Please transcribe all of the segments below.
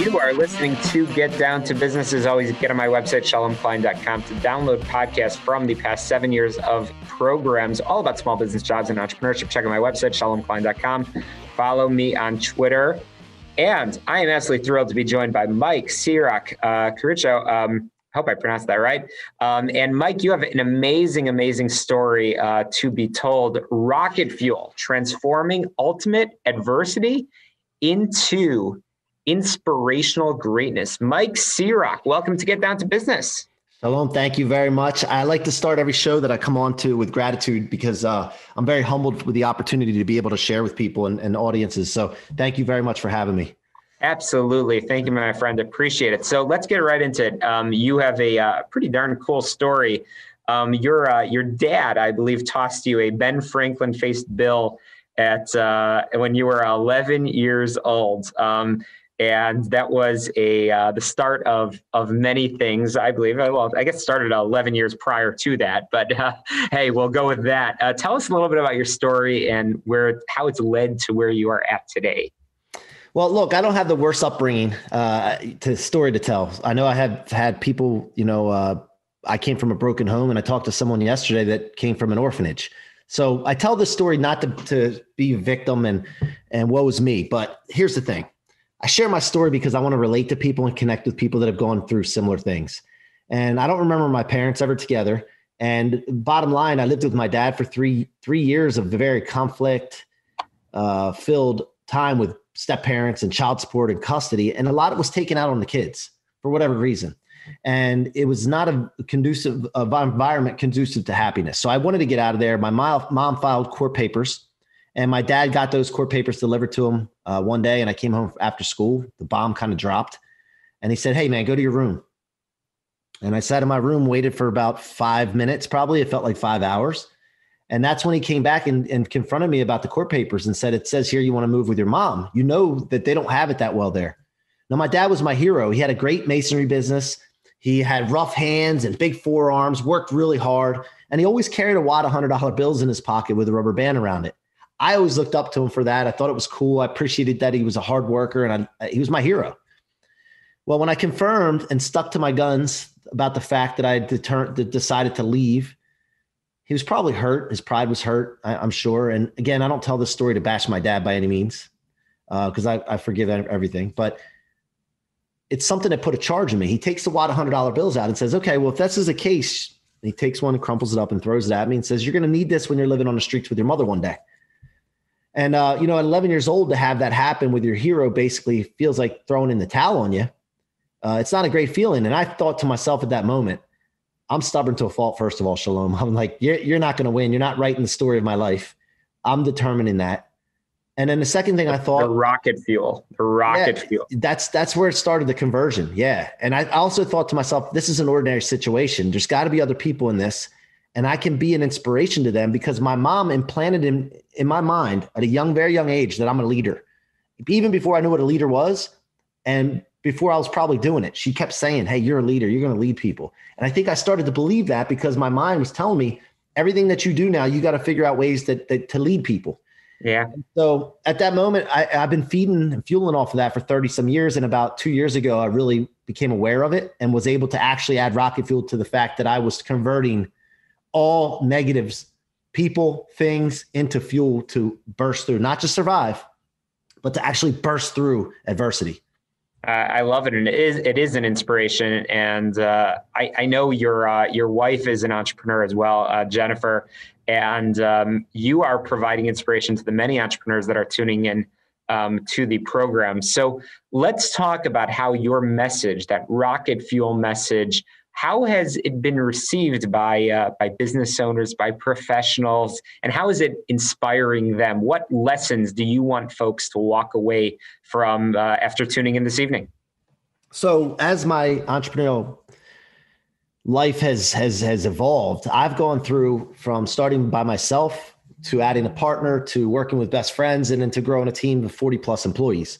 You are listening to Get Down to Business. As always, get on my website, shalomklein.com, to download podcasts from the past 7 years of programs all about small business, jobs, and entrepreneurship. Check out my website, shalomklein.com. Follow me on Twitter. And I am absolutely thrilled to be joined by Mike C-Roc, Ciorrocco. I hope I pronounced that right. And Mike, you have an amazing story to be told. Rocket Fuel, transforming ultimate adversity into inspirational greatness. Mike C-Roc, welcome to Get Down to Business. Shalom, thank you very much. I like to start every show that I come on to with gratitude because I'm very humbled with the opportunity to be able to share with people and audiences. So thank you very much for having me. Absolutely. Thank you, my friend. Appreciate it. So let's get right into it. You have a pretty darn cool story. Your dad, I believe, tossed you a Ben Franklin faced bill at when you were 11 years old. And that was the start of many things, I believe. Well, I guess it started 11 years prior to that, but hey, we'll go with that. Tell us a little bit about your story and how it's led to where you are at today. Well, look, I don't have the worst upbringing story to tell. I know I have had people, I came from a broken home, and I talked to someone yesterday that came from an orphanage. So I tell this story not to be a victim and woe is me, but here's the thing. I share my story because I want to relate to people and connect with people that have gone through similar things. And I don't remember my parents ever together. And bottom line, I lived with my dad for three years of very conflict filled time with step parents and child support and custody. And a lot of it was taken out on the kids for whatever reason. And it was not a conducive environment conducive to happiness. So I wanted to get out of there. My mom filed court papers, and my dad got those court papers delivered to him one day. And I came home after school. The bomb kind of dropped, and he said, "Hey man, go to your room." And I sat in my room, waited for about 5 minutes, probably. It felt like 5 hours. And that's when he came back and confronted me about the court papers and said, "It says here you want to move with your mom. You know that they don't have it that well there." Now, my dad was my hero. He had a great masonry business. He had rough hands and big forearms, worked really hard. And he always carried a wad of $100 bills in his pocket with a rubber band around it. I always looked up to him for that. I thought it was cool. I appreciated that he was a hard worker, and he was my hero. Well, when I confirmed and stuck to my guns about the fact that I decided to leave, he was probably hurt. His pride was hurt, I'm sure. And again, I don't tell this story to bash my dad by any means, because I forgive everything. But it's something that put a charge in me. He takes the wad of $100 bills out and says, "Okay, well, if this is the case," and he takes one and crumples it up and throws it at me and says, "You're going to need this when you're living on the streets with your mother one day." And, at 11 years old, to have that happen with your hero basically feels like throwing in the towel on you. It's not a great feeling. And I thought to myself at that moment, I'm stubborn to a fault, first of all, Shalom. I'm like, you're not going to win. You're not writing the story of my life. I'm determining that. And then the second thing I thought, the rocket fuel. That's where it started, the conversion. Yeah. And I also thought to myself, this is an ordinary situation. There's got to be other people in this, and I can be an inspiration to them, because my mom implanted in my mind at a very young age that I'm a leader. Even before I knew what a leader was, and before I was probably doing it, she kept saying, "Hey, you're a leader. You're going to lead people." And I think I started to believe that because my mind was telling me, everything that you do now, you got to figure out ways that to lead people. Yeah. And so at that moment, I've been feeding and fueling off of that for 30 some years. And about 2 years ago, I really became aware of it and was able to actually add rocket fuel to the fact that I was converting all negatives, people, things, into fuel to burst through, not just survive, but to actually burst through adversity. I love it. And it is an inspiration. And I know your wife is an entrepreneur as well, Jennifer, and you are providing inspiration to the many entrepreneurs that are tuning in to the program. So let's talk about how your message, that rocket fuel message, how has it been received by business owners, by professionals, and how is it inspiring them? What lessons do you want folks to walk away from after tuning in this evening? So as my entrepreneurial life has evolved, I've gone through from starting by myself to adding a partner to working with best friends and then to growing a team of 40 plus employees.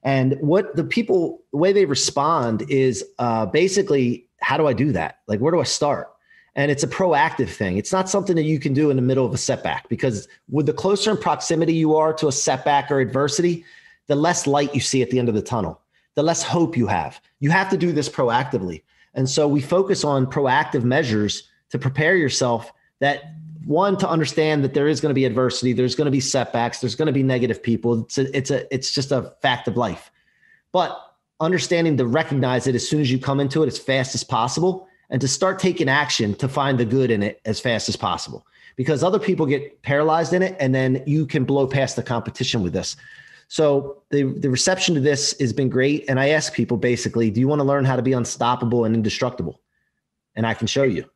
And what the way they respond is basically, how do I do that? Like, where do I start? And it's a proactive thing. It's not something that you can do in the middle of a setback, because with the closer in proximity you are to a setback or adversity, the less light you see at the end of the tunnel. the less hope you have. You have to do this proactively. And so we focus on proactive measures to prepare yourself, that one, to understand that there is going to be adversity, there's going to be setbacks, there's going to be negative people. It's just a fact of life. But understanding to recognize it as soon as you come into it as fast as possible, and to start taking action to find the good in it as fast as possible, because other people get paralyzed in it, and then you can blow past the competition with this. So the reception to this has been great. And I ask people basically, do you want to learn how to be unstoppable and indestructible? And I can show you.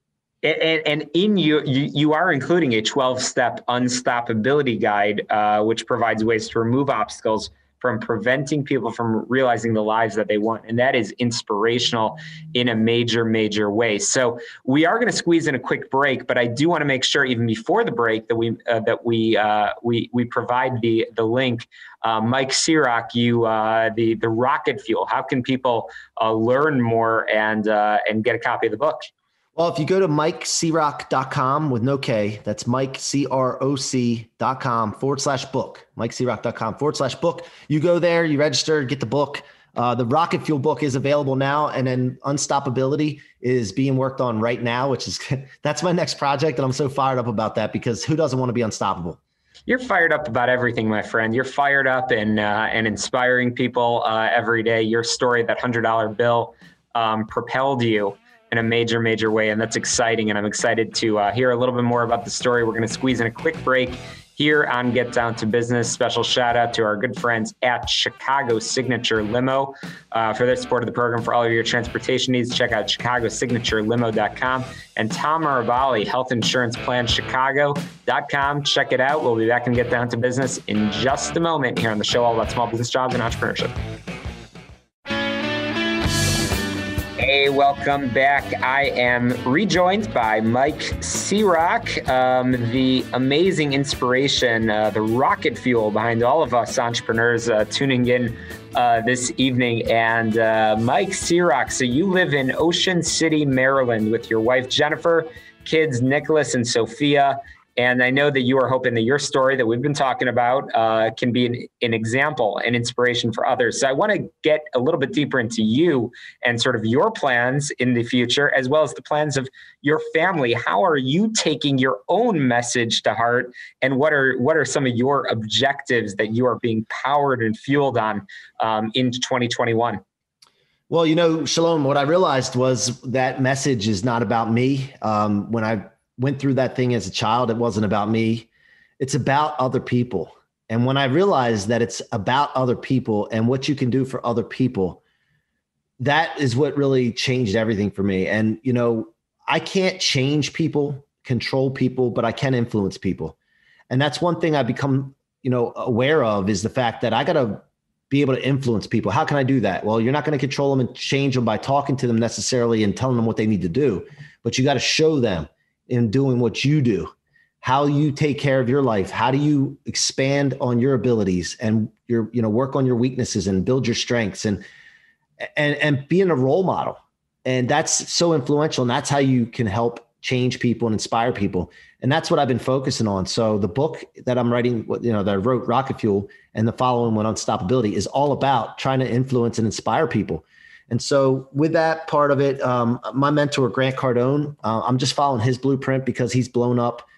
And in you are including a 12-step unstoppability guide, which provides ways to remove obstacles from preventing people from realizing the lives that they want. And that is inspirational in a major, major way. So we are going to squeeze in a quick break, but I do want to make sure even before the break that we provide the link. Mike C-Roc, the rocket fuel. How can people learn more and get a copy of the book? Well, if you go to MikeCroc.com with no K, that's MikeCroc.com/book, MikeCroc.com/book. You go there, you register, get the book. The Rocket Fuel book is available now. And then Unstoppability is being worked on right now, which is, that's my next project. And I'm so fired up about that, because who doesn't want to be unstoppable? You're fired up about everything, my friend. You're fired up and inspiring people every day. Your story, that $100 bill, propelled you in a major, major way. And that's exciting. And I'm excited to hear a little bit more about the story. We're going to squeeze in a quick break here on Get Down to Business. Special shout out to our good friends at Chicago Signature Limo for their support of the program. For all of your transportation needs, check out ChicagoSignatureLimo.com, and Tom Arabali, Health Insurance Plan Chicago.com. Check it out. We'll be back and Get Down to Business in just a moment here on the show all about small business, jobs, and entrepreneurship. Hey, welcome back. I am rejoined by Mike C-Roc, the amazing inspiration, the rocket fuel behind all of us entrepreneurs tuning in this evening. And Mike C-Roc, so you live in Ocean City, Maryland with your wife, Jennifer, kids, Nicholas and Sophia. And I know that you are hoping that your story that we've been talking about can be an example and inspiration for others. So I want to get a little bit deeper into you and sort of your plans in the future, as well as the plans of your family. How are you taking your own message to heart? And what are some of your objectives that you are being powered and fueled on in 2021? Well, Shalom, what I realized was that message is not about me. When I went through that thing as a child, it wasn't about me. It's about other people. And when I realized that it's about other people and what you can do for other people, that is what really changed everything for me. And, I can't change people, control people, but I can influence people. And that's one thing I've become, aware of, is the fact that I got to be able to influence people. How can I do that? Well, you're not going to control them and change them by talking to them necessarily and telling them what they need to do, but you got to show them in doing what you do, how you take care of your life. How do you expand on your abilities and work on your weaknesses and build your strengths and being a role model. And that's so influential. And that's how you can help change people and inspire people. And that's what I've been focusing on. So the book that I'm writing, that I wrote, Rocket Fuel, and the following one, Unstoppability, is all about trying to influence and inspire people. And so with that part of it, my mentor, Grant Cardone, I'm just following his blueprint because he's blown up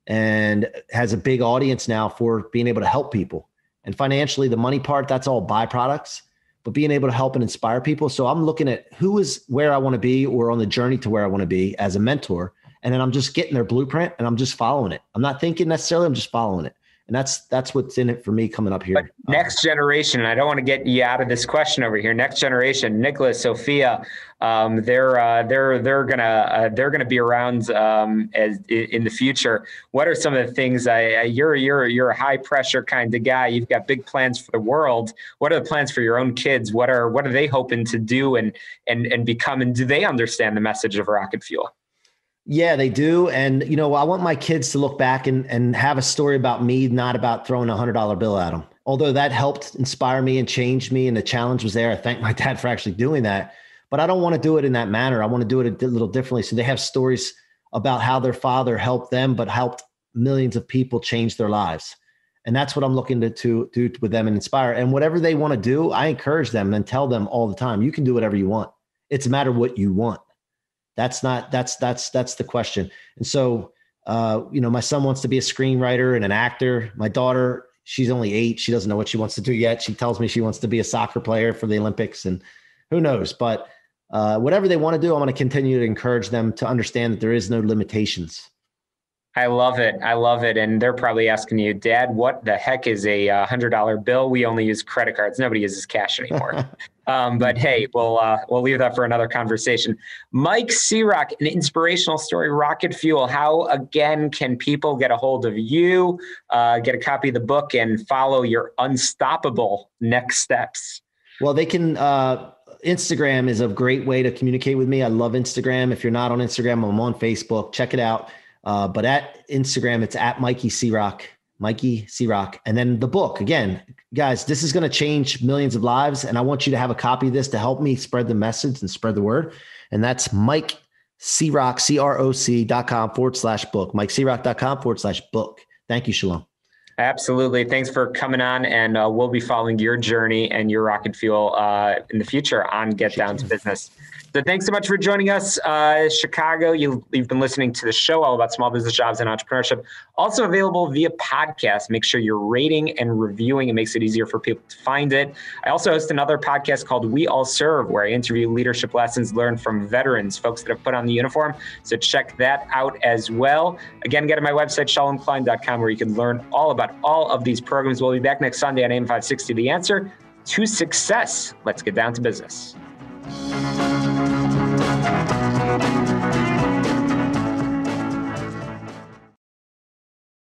and has a big audience now for being able to help people. And financially, the money part, that's all byproducts, but being able to help and inspire people. So I'm looking at who is where I want to be or on the journey to where I want to be as a mentor. And then I'm just getting their blueprint and I'm just following it. I'm not thinking necessarily, I'm just following it. And that's what's in it for me coming up here. But next generation, and I don't want to get you out of this question over here. Next generation, Nicholas, Sophia, they're gonna be around as in the future. What are some of the things? You're a high pressure kind of guy. You've got big plans for the world. What are the plans for your own kids? What are they hoping to do and become? And do they understand the message of Rocket Fuel? Yeah, they do. And, I want my kids to look back and have a story about me, not about throwing a $100 bill at them. Although that helped inspire me and change me and the challenge was there. I thank my dad for actually doing that. But I don't want to do it in that manner. I want to do it a little differently. So they have stories about how their father helped them, but helped millions of people change their lives. And that's what I'm looking to do with them and inspire. And whatever they want to do, I encourage them and tell them all the time, you can do whatever you want. It's a matter of what you want. That's the question. And so, my son wants to be a screenwriter and an actor. My daughter, she's only 8. She doesn't know what she wants to do yet. She tells me she wants to be a soccer player for the Olympics, and who knows, but whatever they want to do, I'm going to continue to encourage them to understand that there is no limitations. I love it. I love it. And they're probably asking you, Dad, what the heck is a $100 bill? We only use credit cards. Nobody uses cash anymore. But hey, we'll leave that for another conversation. Mike C-Roc, an inspirational story, Rocket Fuel. How, again, can people get a hold of you, get a copy of the book, and follow your unstoppable next steps? Well, they can, Instagram is a great way to communicate with me. I love Instagram. If you're not on Instagram, I'm on Facebook. Check it out. But at Instagram, it's at Mikey C-Roc. And then the book, again, guys, this is going to change millions of lives. And I want you to have a copy of this to help me spread the message and spread the word. And that's Mike C-Roc, CROC.com/book, MikeCroc.com/book. Thank you, Shalom. Absolutely. Thanks for coming on. And we'll be following your journey and your Rocket Fuel in the future on Get Down to Business. So thanks so much for joining us, Chicago. You've been listening to the show all about small business, jobs, and entrepreneurship. Also available via podcast. Make sure you're rating and reviewing. It makes it easier for people to find it. I also host another podcast called We All Serve, where I interview leadership lessons learned from veterans, folks that have put on the uniform. So check that out as well. Again, get to my website, shalomklein.com, where you can learn all about all of these programs. We'll be back next Sunday on AM 560, The Answer to Success. Let's get down to business.